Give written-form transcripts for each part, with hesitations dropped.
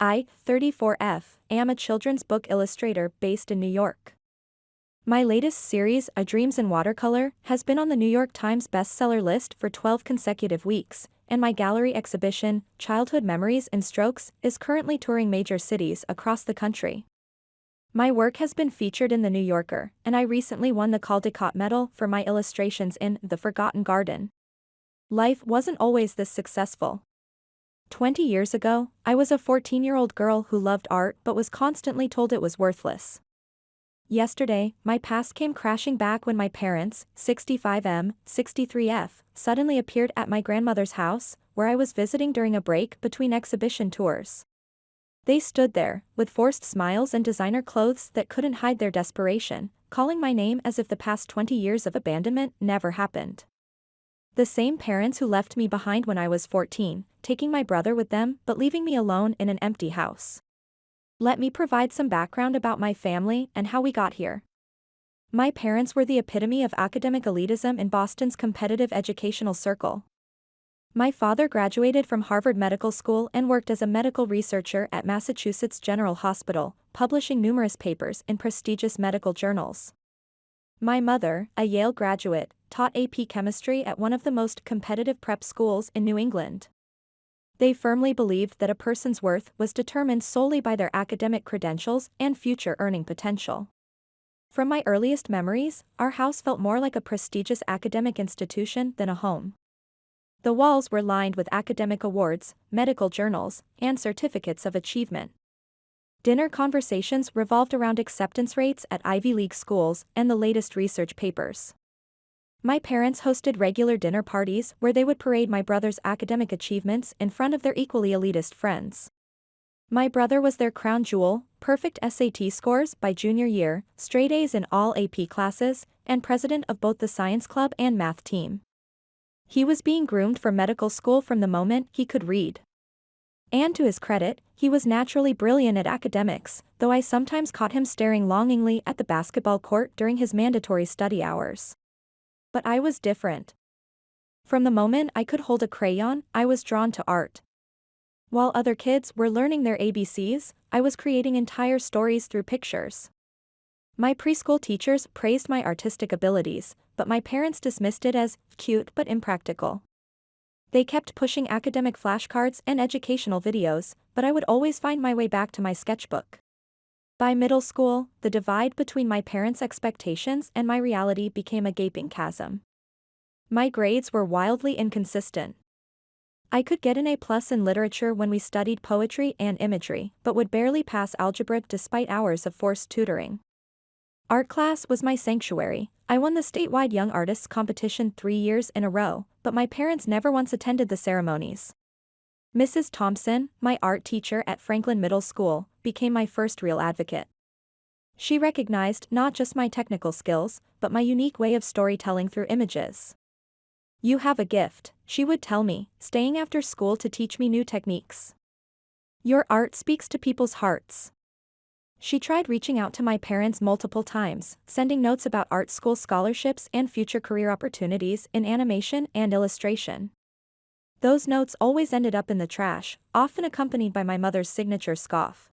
I, 34F, am a children's book illustrator based in New York. My latest series, A Dreams in Watercolor, has been on the New York Times bestseller list for 12 consecutive weeks, and my gallery exhibition, Childhood Memories in Strokes, is currently touring major cities across the country. My work has been featured in The New Yorker, and I recently won the Caldecott Medal for my illustrations in The Forgotten Garden. Life wasn't always this successful. 20 years ago, I was a 14-year-old girl who loved art but was constantly told it was worthless. Yesterday, my past came crashing back when my parents, 65M, 63F, suddenly appeared at my grandmother's house, where I was visiting during a break between exhibition tours. They stood there, with forced smiles and designer clothes that couldn't hide their desperation, calling my name as if the past 20 years of abandonment never happened. The same parents who left me behind when I was 14, taking my brother with them but leaving me alone in an empty house. Let me provide some background about my family and how we got here. My parents were the epitome of academic elitism in Boston's competitive educational circle. My father graduated from Harvard Medical School and worked as a medical researcher at Massachusetts General Hospital, publishing numerous papers in prestigious medical journals. My mother, a Yale graduate, taught AP chemistry at one of the most competitive prep schools in New England. They firmly believed that a person's worth was determined solely by their academic credentials and future earning potential. From my earliest memories, our house felt more like a prestigious academic institution than a home. The walls were lined with academic awards, medical journals, and certificates of achievement. Dinner conversations revolved around acceptance rates at Ivy League schools and the latest research papers. My parents hosted regular dinner parties where they would parade my brother's academic achievements in front of their equally elitist friends. My brother was their crown jewel, perfect SAT scores by junior year, straight A's in all AP classes, and president of both the science club and math team. He was being groomed for medical school from the moment he could read. And to his credit, he was naturally brilliant at academics, though I sometimes caught him staring longingly at the basketball court during his mandatory study hours. But I was different. From the moment I could hold a crayon, I was drawn to art. While other kids were learning their ABCs, I was creating entire stories through pictures. My preschool teachers praised my artistic abilities, but my parents dismissed it as cute but impractical. They kept pushing academic flashcards and educational videos, but I would always find my way back to my sketchbook. By middle school, the divide between my parents' expectations and my reality became a gaping chasm. My grades were wildly inconsistent. I could get an A+ in literature when we studied poetry and imagery, but would barely pass algebra despite hours of forced tutoring. Art class was my sanctuary. I won the statewide Young Artists competition 3 years in a row, but my parents never once attended the ceremonies. Mrs. Thompson, my art teacher at Franklin Middle School, became my first real advocate. She recognized not just my technical skills, but my unique way of storytelling through images. "You have a gift," she would tell me, staying after school to teach me new techniques. "Your art speaks to people's hearts." She tried reaching out to my parents multiple times, sending notes about art school scholarships and future career opportunities in animation and illustration. Those notes always ended up in the trash, often accompanied by my mother's signature scoff.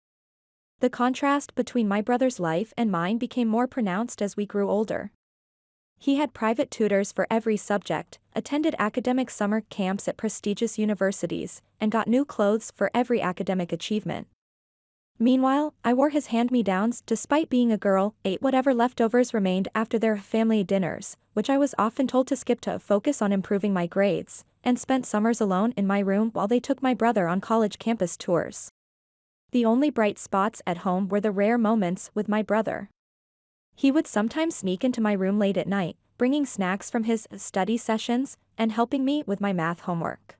The contrast between my brother's life and mine became more pronounced as we grew older. He had private tutors for every subject, attended academic summer camps at prestigious universities, and got new clothes for every academic achievement. Meanwhile, I wore his hand-me-downs despite being a girl, ate whatever leftovers remained after their family dinners, which I was often told to skip to focus on improving my grades, and spent summers alone in my room while they took my brother on college campus tours. The only bright spots at home were the rare moments with my brother. He would sometimes sneak into my room late at night, bringing snacks from his study sessions, and helping me with my math homework.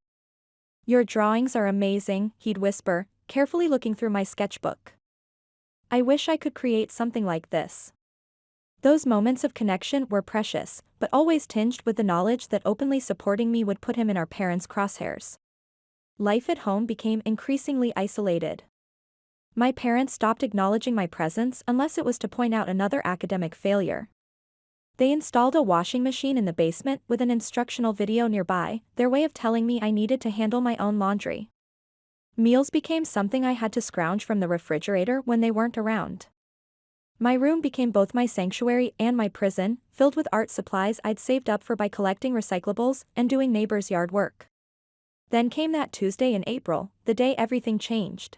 "Your drawings are amazing," he'd whisper, carefully looking through my sketchbook. I wish I could create something like this. Those moments of connection were precious, but always tinged with the knowledge that openly supporting me would put him in our parents' crosshairs. Life at home became increasingly isolated. My parents stopped acknowledging my presence unless it was to point out another academic failure. They installed a washing machine in the basement with an instructional video nearby, their way of telling me I needed to handle my own laundry. Meals became something I had to scrounge from the refrigerator when they weren't around. My room became both my sanctuary and my prison, filled with art supplies I'd saved up for by collecting recyclables and doing neighbors' yard work. Then came that Tuesday in April, the day everything changed.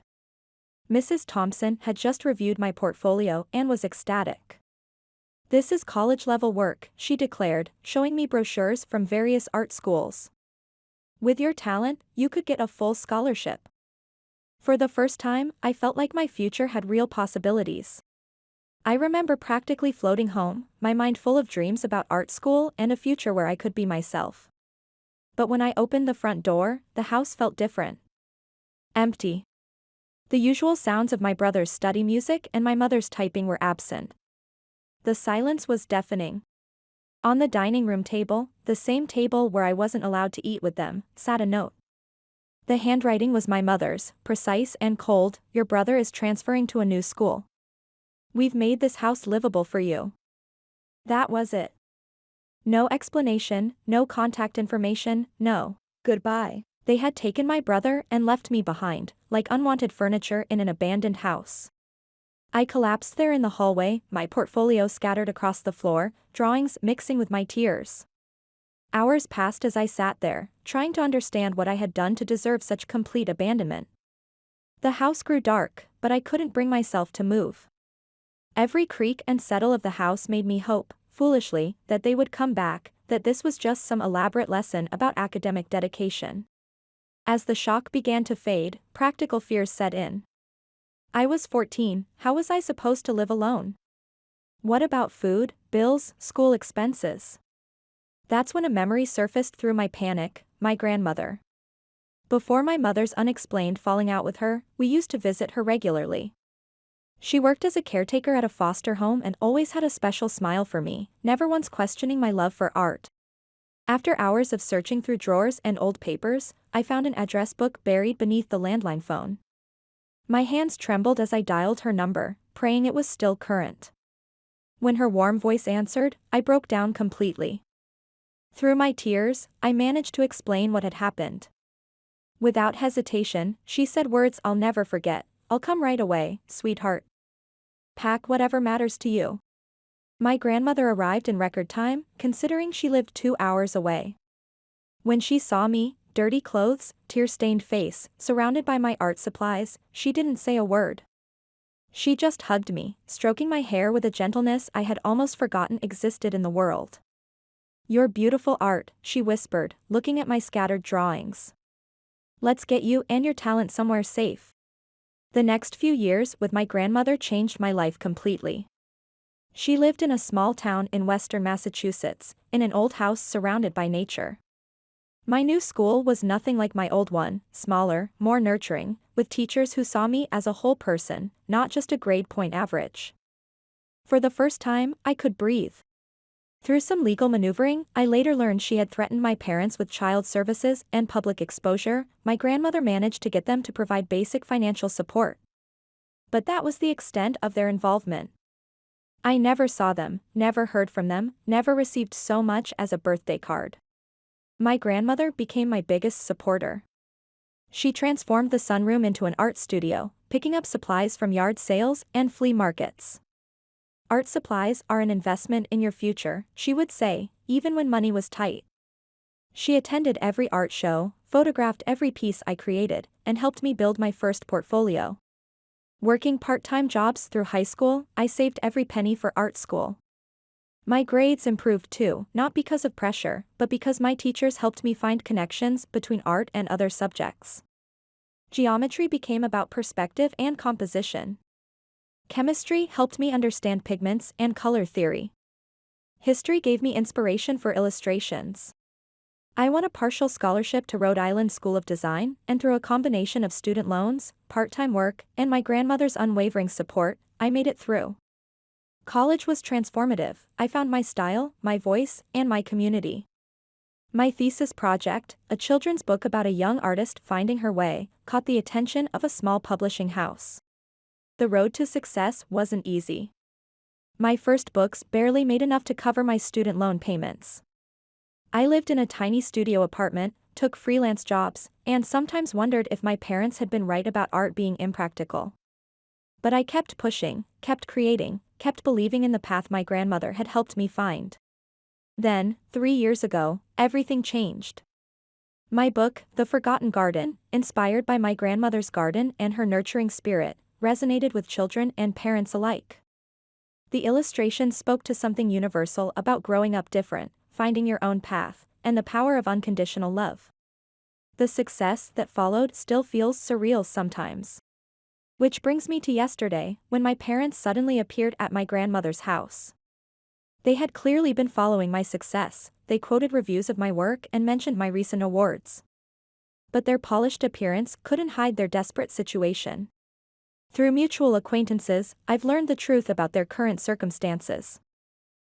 Mrs. Thompson had just reviewed my portfolio and was ecstatic. "This is college-level work," she declared, showing me brochures from various art schools. "With your talent, you could get a full scholarship." For the first time, I felt like my future had real possibilities. I remember practically floating home, my mind full of dreams about art school and a future where I could be myself. But when I opened the front door, the house felt different. Empty. The usual sounds of my brother's study music and my mother's typing were absent. The silence was deafening. On the dining room table, the same table where I wasn't allowed to eat with them, sat a note. The handwriting was my mother's, precise and cold. "Your brother is transferring to a new school. We've made this house livable for you." That was it. No explanation, no contact information, no goodbye. They had taken my brother and left me behind, like unwanted furniture in an abandoned house. I collapsed there in the hallway, my portfolio scattered across the floor, drawings mixing with my tears. Hours passed as I sat there, trying to understand what I had done to deserve such complete abandonment. The house grew dark, but I couldn't bring myself to move. Every creak and settle of the house made me hope, foolishly, that they would come back, that this was just some elaborate lesson about academic dedication. As the shock began to fade, practical fears set in. I was 14, how was I supposed to live alone? What about food, bills, school expenses? That's when a memory surfaced through my panic: my grandmother. Before my mother's unexplained falling out with her, we used to visit her regularly. She worked as a caretaker at a foster home and always had a special smile for me, never once questioning my love for art. After hours of searching through drawers and old papers, I found an address book buried beneath the landline phone. My hands trembled as I dialed her number, praying it was still current. When her warm voice answered, I broke down completely. Through my tears, I managed to explain what had happened. Without hesitation, she said words I'll never forget: "I'll come right away, sweetheart. Pack whatever matters to you." My grandmother arrived in record time, considering she lived 2 hours away. When she saw me, dirty clothes, tear-stained face, surrounded by my art supplies, she didn't say a word. She just hugged me, stroking my hair with a gentleness I had almost forgotten existed in the world. "Your beautiful art," she whispered, looking at my scattered drawings. "Let's get you and your talent somewhere safe." The next few years with my grandmother changed my life completely. She lived in a small town in western Massachusetts, in an old house surrounded by nature. My new school was nothing like my old one, smaller, more nurturing, with teachers who saw me as a whole person, not just a grade point average. For the first time, I could breathe. Through some legal maneuvering, I later learned she had threatened my parents with child services and public exposure. My grandmother managed to get them to provide basic financial support. But that was the extent of their involvement. I never saw them, never heard from them, never received so much as a birthday card. My grandmother became my biggest supporter. She transformed the sunroom into an art studio, picking up supplies from yard sales and flea markets. "Art supplies are an investment in your future," she would say, even when money was tight. She attended every art show, photographed every piece I created, and helped me build my first portfolio. Working part-time jobs through high school, I saved every penny for art school. My grades improved too, not because of pressure, but because my teachers helped me find connections between art and other subjects. Geometry became about perspective and composition. Chemistry helped me understand pigments and color theory. History gave me inspiration for illustrations. I won a partial scholarship to Rhode Island School of Design, and through a combination of student loans, part-time work, and my grandmother's unwavering support, I made it through. College was transformative. I found my style, my voice, and my community. My thesis project, a children's book about a young artist finding her way, caught the attention of a small publishing house. The road to success wasn't easy. My first books barely made enough to cover my student loan payments. I lived in a tiny studio apartment, took freelance jobs, and sometimes wondered if my parents had been right about art being impractical. But I kept pushing, kept creating, kept believing in the path my grandmother had helped me find. Then, 3 years ago, everything changed. My book, The Forgotten Garden, inspired by my grandmother's garden and her nurturing spirit, resonated with children and parents alike. The illustrations spoke to something universal about growing up different, finding your own path, and the power of unconditional love. The success that followed still feels surreal sometimes. Which brings me to yesterday, when my parents suddenly appeared at my grandmother's house. They had clearly been following my success, they quoted reviews of my work and mentioned my recent awards. But their polished appearance couldn't hide their desperate situation. Through mutual acquaintances, I've learned the truth about their current circumstances.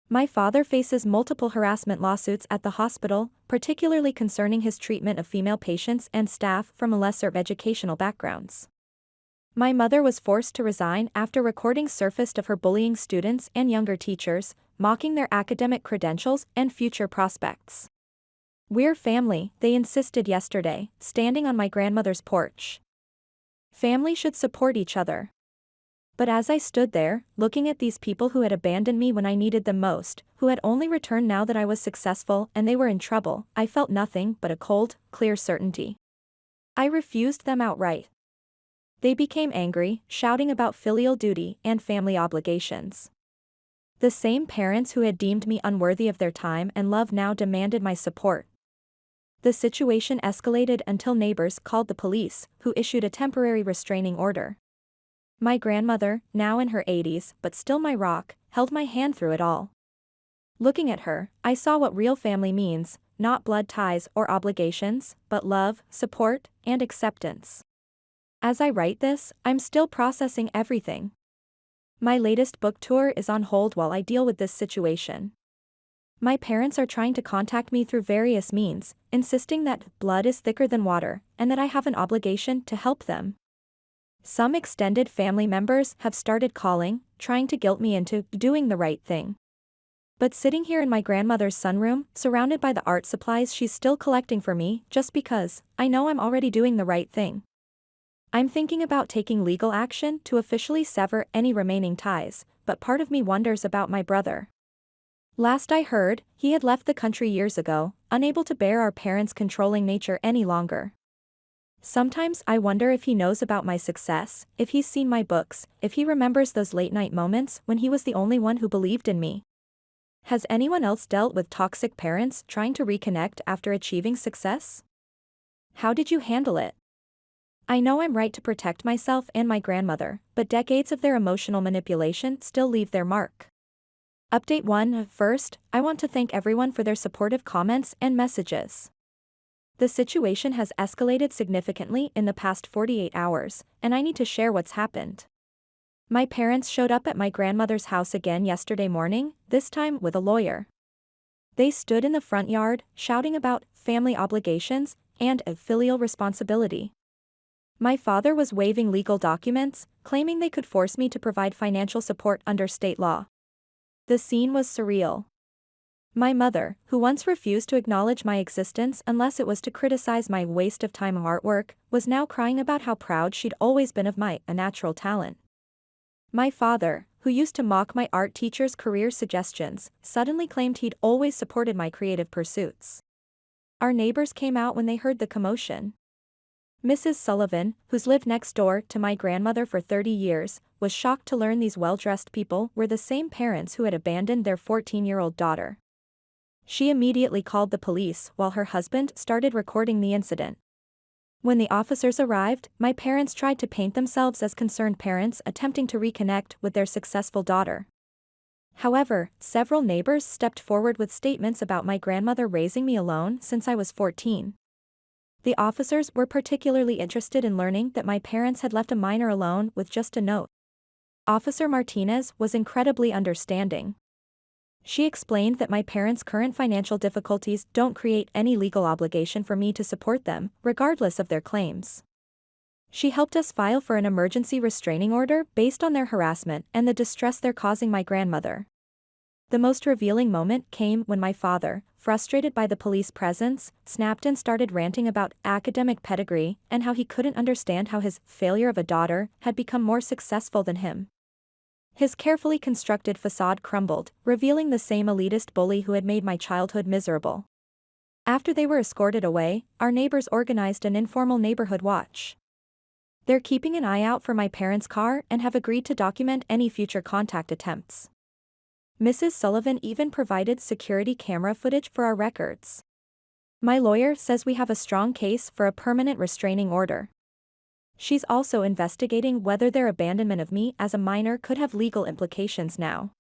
My father faces multiple harassment lawsuits at the hospital, particularly concerning his treatment of female patients and staff from lesser educational backgrounds. My mother was forced to resign after recordings surfaced of her bullying students and younger teachers, mocking their academic credentials and future prospects. "We're family," they insisted yesterday, standing on my grandmother's porch. Family should support each other. But as I stood there, looking at these people who had abandoned me when I needed them most, who had only returned now that I was successful and they were in trouble, I felt nothing but a cold, clear certainty. I refused them outright. They became angry, shouting about filial duty and family obligations. The same parents who had deemed me unworthy of their time and love now demanded my support. The situation escalated until neighbors called the police, who issued a temporary restraining order. My grandmother, now in her 80s but still my rock, held my hand through it all. Looking at her, I saw what real family means, not blood ties or obligations, but love, support, and acceptance. As I write this, I'm still processing everything. My latest book tour is on hold while I deal with this situation. My parents are trying to contact me through various means, insisting that blood is thicker than water, and that I have an obligation to help them. Some extended family members have started calling, trying to guilt me into doing the right thing. But sitting here in my grandmother's sunroom, surrounded by the art supplies she's still collecting for me, just because, I know I'm already doing the right thing. I'm thinking about taking legal action to officially sever any remaining ties, but part of me wonders about my brother. Last I heard, he had left the country years ago, unable to bear our parents' controlling nature any longer. Sometimes I wonder if he knows about my success, if he's seen my books, if he remembers those late-night moments when he was the only one who believed in me. Has anyone else dealt with toxic parents trying to reconnect after achieving success? How did you handle it? I know I'm right to protect myself and my grandmother, but decades of their emotional manipulation still leave their mark. Update 1. First, I want to thank everyone for their supportive comments and messages. The situation has escalated significantly in the past 48 hours, and I need to share what's happened. My parents showed up at my grandmother's house again yesterday morning, this time with a lawyer. They stood in the front yard, shouting about family obligations and a filial responsibility. My father was waving legal documents, claiming they could force me to provide financial support under state law. The scene was surreal. My mother, who once refused to acknowledge my existence unless it was to criticize my waste of time artwork, was now crying about how proud she'd always been of my unnatural talent. My father, who used to mock my art teacher's career suggestions, suddenly claimed he'd always supported my creative pursuits. Our neighbors came out when they heard the commotion. Mrs. Sullivan, who's lived next door to my grandmother for 30 years, was shocked to learn these well-dressed people were the same parents who had abandoned their 14-year-old daughter. She immediately called the police while her husband started recording the incident. When the officers arrived, my parents tried to paint themselves as concerned parents attempting to reconnect with their successful daughter. However, several neighbors stepped forward with statements about my grandmother raising me alone since I was 14. The officers were particularly interested in learning that my parents had left a minor alone with just a note. Officer Martinez was incredibly understanding. She explained that my parents' current financial difficulties don't create any legal obligation for me to support them, regardless of their claims. She helped us file for an emergency restraining order based on their harassment and the distress they're causing my grandmother. The most revealing moment came when my father, frustrated by the police presence, snapped and started ranting about academic pedigree and how he couldn't understand how his failure of a daughter had become more successful than him. His carefully constructed facade crumbled, revealing the same elitist bully who had made my childhood miserable. After they were escorted away, our neighbors organized an informal neighborhood watch. They're keeping an eye out for my parents' car and have agreed to document any future contact attempts. Mrs. Sullivan even provided security camera footage for our records. My lawyer says we have a strong case for a permanent restraining order. She's also investigating whether their abandonment of me as a minor could have legal implications now.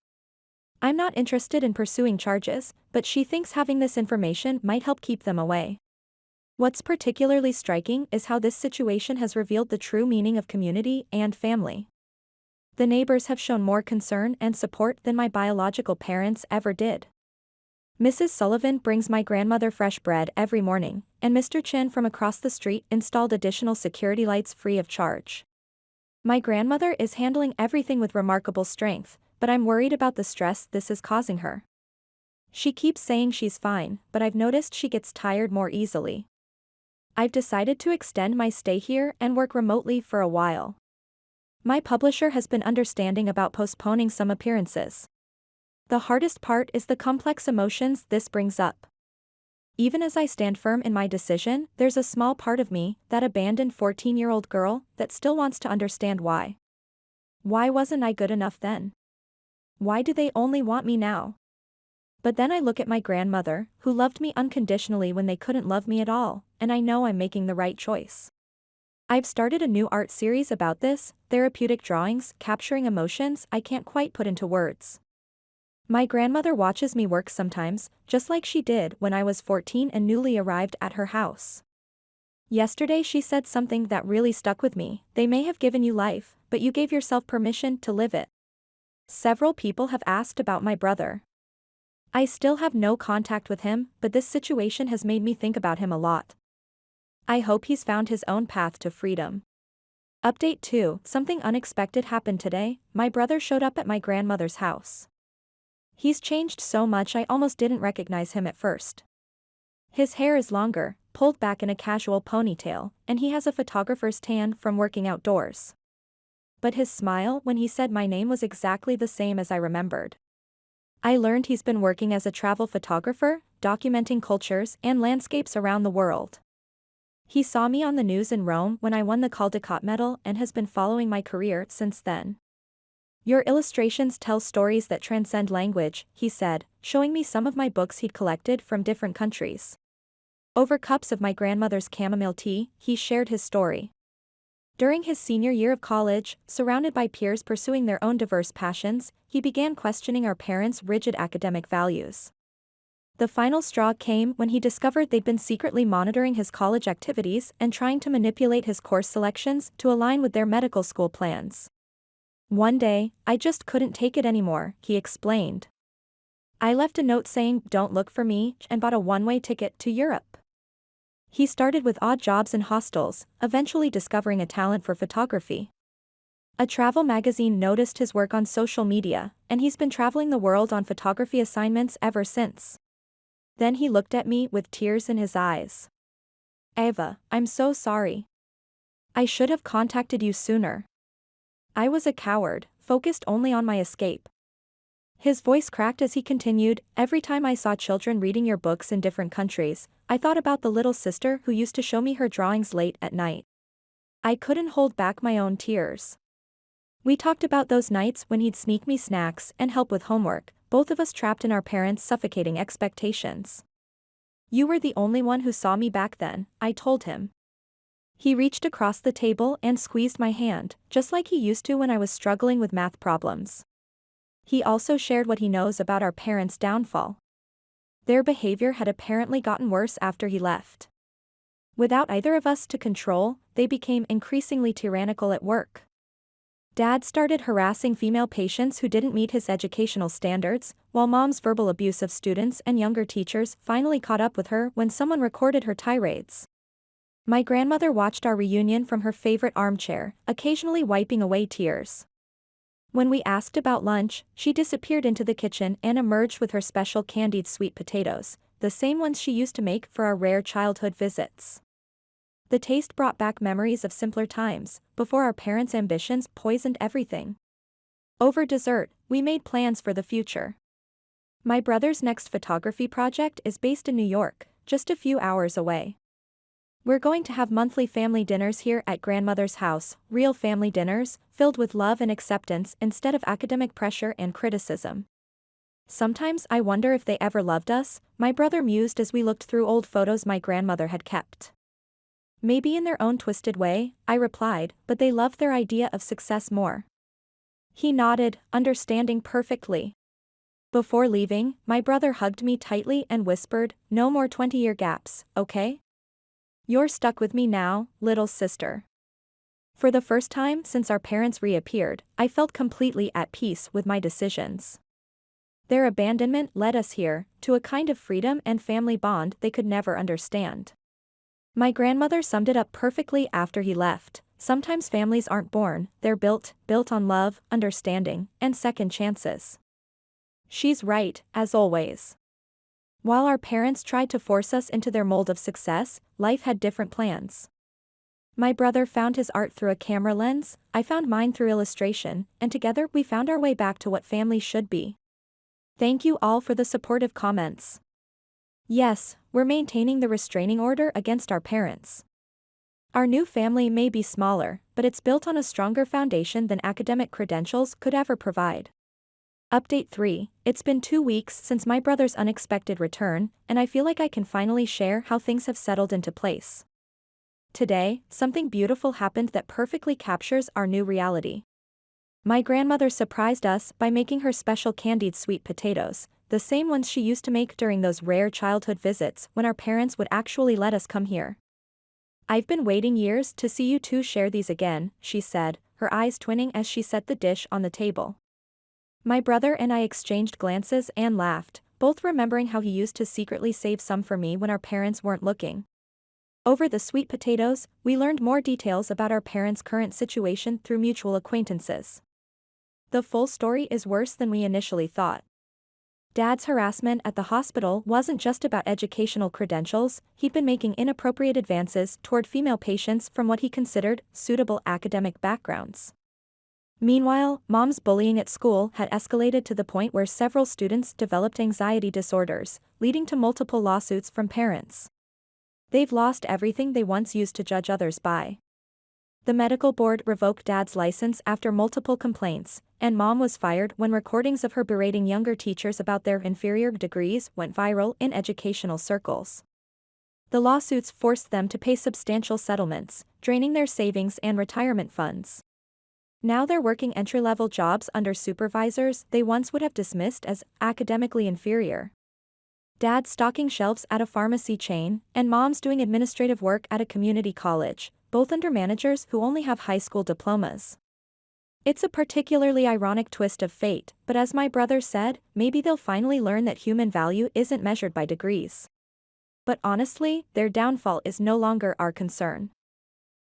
I'm not interested in pursuing charges, but she thinks having this information might help keep them away. What's particularly striking is how this situation has revealed the true meaning of community and family. The neighbors have shown more concern and support than my biological parents ever did. Mrs. Sullivan brings my grandmother fresh bread every morning, and Mr. Chin from across the street installed additional security lights free of charge. My grandmother is handling everything with remarkable strength, but I'm worried about the stress this is causing her. She keeps saying she's fine, but I've noticed she gets tired more easily. I've decided to extend my stay here and work remotely for a while. My publisher has been understanding about postponing some appearances. The hardest part is the complex emotions this brings up. Even as I stand firm in my decision, there's a small part of me, that abandoned 14-year-old girl, that still wants to understand why. Why wasn't I good enough then? Why do they only want me now? But then I look at my grandmother, who loved me unconditionally when they couldn't love me at all, and I know I'm making the right choice. I've started a new art series about this, therapeutic drawings capturing emotions I can't quite put into words. My grandmother watches me work sometimes, just like she did when I was 14 and newly arrived at her house. Yesterday she said something that really stuck with me: they may have given you life, but you gave yourself permission to live it. Several people have asked about my brother. I still have no contact with him, but this situation has made me think about him a lot. I hope he's found his own path to freedom. Update 2: something unexpected happened today. My brother showed up at my grandmother's house. He's changed so much I almost didn't recognize him at first. His hair is longer, pulled back in a casual ponytail, and he has a photographer's tan from working outdoors. But his smile when he said my name was exactly the same as I remembered. I learned he's been working as a travel photographer, documenting cultures and landscapes around the world. He saw me on the news in Rome when I won the Caldecott Medal and has been following my career since then. Your illustrations tell stories that transcend language, he said, showing me some of my books he'd collected from different countries. Over cups of my grandmother's chamomile tea, he shared his story. During his senior year of college, surrounded by peers pursuing their own diverse passions, he began questioning our parents' rigid academic values. The final straw came when he discovered they'd been secretly monitoring his college activities and trying to manipulate his course selections to align with their medical school plans. One day, I just couldn't take it anymore, he explained. I left a note saying, "Don't look for me," and bought a one-way ticket to Europe. He started with odd jobs in hostels, eventually discovering a talent for photography. A travel magazine noticed his work on social media, and he's been traveling the world on photography assignments ever since. Then he looked at me with tears in his eyes. "Eva, I'm so sorry. I should have contacted you sooner. I was a coward, focused only on my escape." His voice cracked as he continued, "Every time I saw children reading your books in different countries, I thought about the little sister who used to show me her drawings late at night. I couldn't hold back my own tears. We talked about those nights when he'd sneak me snacks and help with homework, both of us trapped in our parents' suffocating expectations. You were the only one who saw me back then," I told him. He reached across the table and squeezed my hand, just like he used to when I was struggling with math problems. He also shared what he knows about our parents' downfall. Their behavior had apparently gotten worse after he left. Without either of us to control, they became increasingly tyrannical at work. Dad started harassing female patients who didn't meet his educational standards, while Mom's verbal abuse of students and younger teachers finally caught up with her when someone recorded her tirades. My grandmother watched our reunion from her favorite armchair, occasionally wiping away tears. When we asked about lunch, she disappeared into the kitchen and emerged with her special candied sweet potatoes, the same ones she used to make for our rare childhood visits. The taste brought back memories of simpler times, before our parents' ambitions poisoned everything. Over dessert, we made plans for the future. My brother's next photography project is based in New York, just a few hours away. We're going to have monthly family dinners here at grandmother's house, real family dinners, filled with love and acceptance instead of academic pressure and criticism. Sometimes I wonder if they ever loved us, my brother mused as we looked through old photos my grandmother had kept. Maybe in their own twisted way, I replied, but they loved their idea of success more. He nodded, understanding perfectly. Before leaving, my brother hugged me tightly and whispered, "No more 20-year gaps, okay? You're stuck with me now, little sister." For the first time since our parents reappeared, I felt completely at peace with my decisions. Their abandonment led us here, to a kind of freedom and family bond they could never understand. My grandmother summed it up perfectly after he left. Sometimes families aren't born, they're built on love, understanding, and second chances. She's right, as always. While our parents tried to force us into their mold of success, life had different plans. My brother found his art through a camera lens, I found mine through illustration, and together we found our way back to what family should be. Thank you all for the supportive comments. Yes, we're maintaining the restraining order against our parents. Our new family may be smaller, but it's built on a stronger foundation than academic credentials could ever provide. Update 3. It's been 2 weeks since my brother's unexpected return, and I feel like I can finally share how things have settled into place. Today, something beautiful happened that perfectly captures our new reality. My grandmother surprised us by making her special candied sweet potatoes, the same ones she used to make during those rare childhood visits when our parents would actually let us come here. "I've been waiting years to see you two share these again," she said, her eyes twinning as she set the dish on the table. My brother and I exchanged glances and laughed, both remembering how he used to secretly save some for me when our parents weren't looking. Over the sweet potatoes, we learned more details about our parents' current situation through mutual acquaintances. The full story is worse than we initially thought. Dad's harassment at the hospital wasn't just about educational credentials, he'd been making inappropriate advances toward female patients from what he considered suitable academic backgrounds. Meanwhile, Mom's bullying at school had escalated to the point where several students developed anxiety disorders, leading to multiple lawsuits from parents. They've lost everything they once used to judge others by. The medical board revoked Dad's license after multiple complaints, and Mom was fired when recordings of her berating younger teachers about their inferior degrees went viral in educational circles. The lawsuits forced them to pay substantial settlements, draining their savings and retirement funds. Now they're working entry-level jobs under supervisors they once would have dismissed as academically inferior. Dad's stocking shelves at a pharmacy chain, and Mom's doing administrative work at a community college, both under managers who only have high school diplomas. It's a particularly ironic twist of fate, but as my brother said, maybe they'll finally learn that human value isn't measured by degrees. But honestly, their downfall is no longer our concern.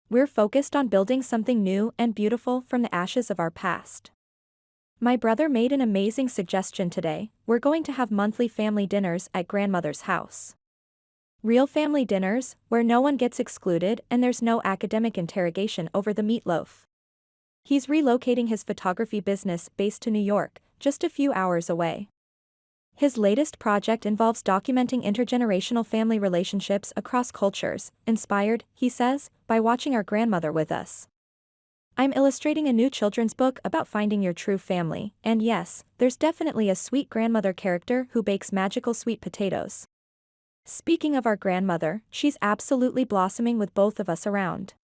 We're focused on building something new and beautiful from the ashes of our past. My brother made an amazing suggestion today. We're going to have monthly family dinners at grandmother's house. Real family dinners, where no one gets excluded and there's no academic interrogation over the meatloaf. He's relocating his photography business based to New York, just a few hours away. His latest project involves documenting intergenerational family relationships across cultures, inspired, he says, by watching our grandmother with us. "I'm illustrating a new children's book about finding your true family, and yes, there's definitely a sweet grandmother character who bakes magical sweet potatoes." Speaking of our grandmother, she's absolutely blossoming with both of us around.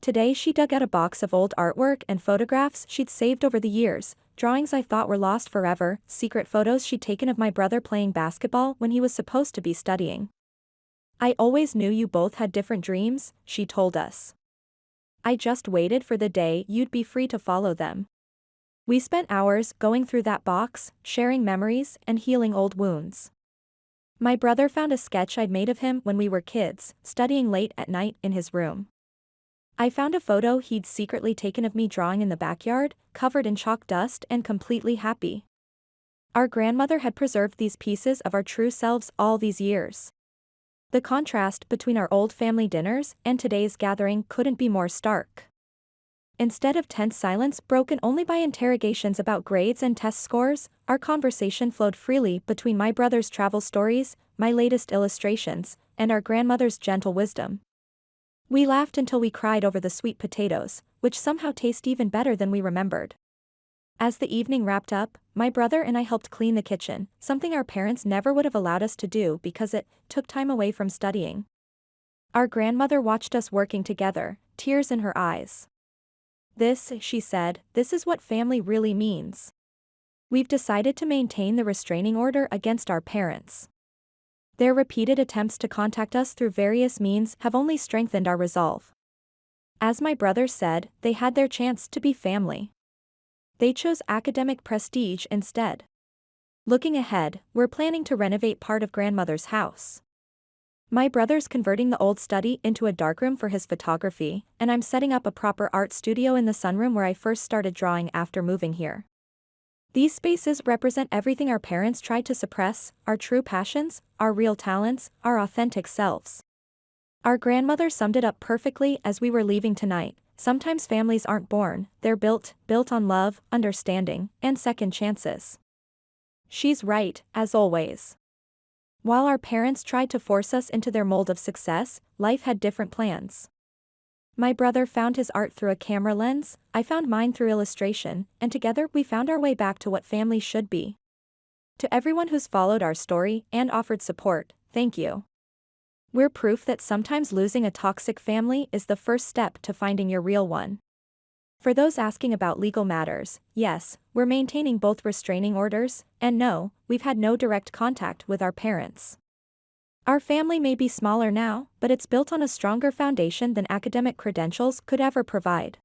Today she dug out a box of old artwork and photographs she'd saved over the years, drawings I thought were lost forever, secret photos she'd taken of my brother playing basketball when he was supposed to be studying. "I always knew you both had different dreams," she told us. "I just waited for the day you'd be free to follow them." We spent hours going through that box, sharing memories and healing old wounds. My brother found a sketch I'd made of him when we were kids, studying late at night in his room. I found a photo he'd secretly taken of me drawing in the backyard, covered in chalk dust and completely happy. Our grandmother had preserved these pieces of our true selves all these years. The contrast between our old family dinners and today's gathering couldn't be more stark. Instead of tense silence broken only by interrogations about grades and test scores, our conversation flowed freely between my brother's travel stories, my latest illustrations, and our grandmother's gentle wisdom. We laughed until we cried over the sweet potatoes, which somehow taste even better than we remembered. As the evening wrapped up, my brother and I helped clean the kitchen, something our parents never would have allowed us to do because it took time away from studying. Our grandmother watched us working together, tears in her eyes. "This," she said, "this is what family really means. We've decided to maintain the restraining order against our parents. Their repeated attempts to contact us through various means have only strengthened our resolve." As my brother said, they had their chance to be family. They chose academic prestige instead. Looking ahead, we're planning to renovate part of grandmother's house. My brother's converting the old study into a darkroom for his photography, and I'm setting up a proper art studio in the sunroom where I first started drawing after moving here. These spaces represent everything our parents tried to suppress: our true passions, our real talents, our authentic selves. Our grandmother summed it up perfectly as we were leaving tonight. Sometimes families aren't born, they're built on love, understanding, and second chances. She's right, as always. While our parents tried to force us into their mold of success, life had different plans. My brother found his art through a camera lens, I found mine through illustration, and together we found our way back to what family should be. To everyone who's followed our story and offered support, thank you. We're proof that sometimes losing a toxic family is the first step to finding your real one. For those asking about legal matters, yes, we're maintaining both restraining orders, and no, we've had no direct contact with our parents. Our family may be smaller now, but it's built on a stronger foundation than academic credentials could ever provide.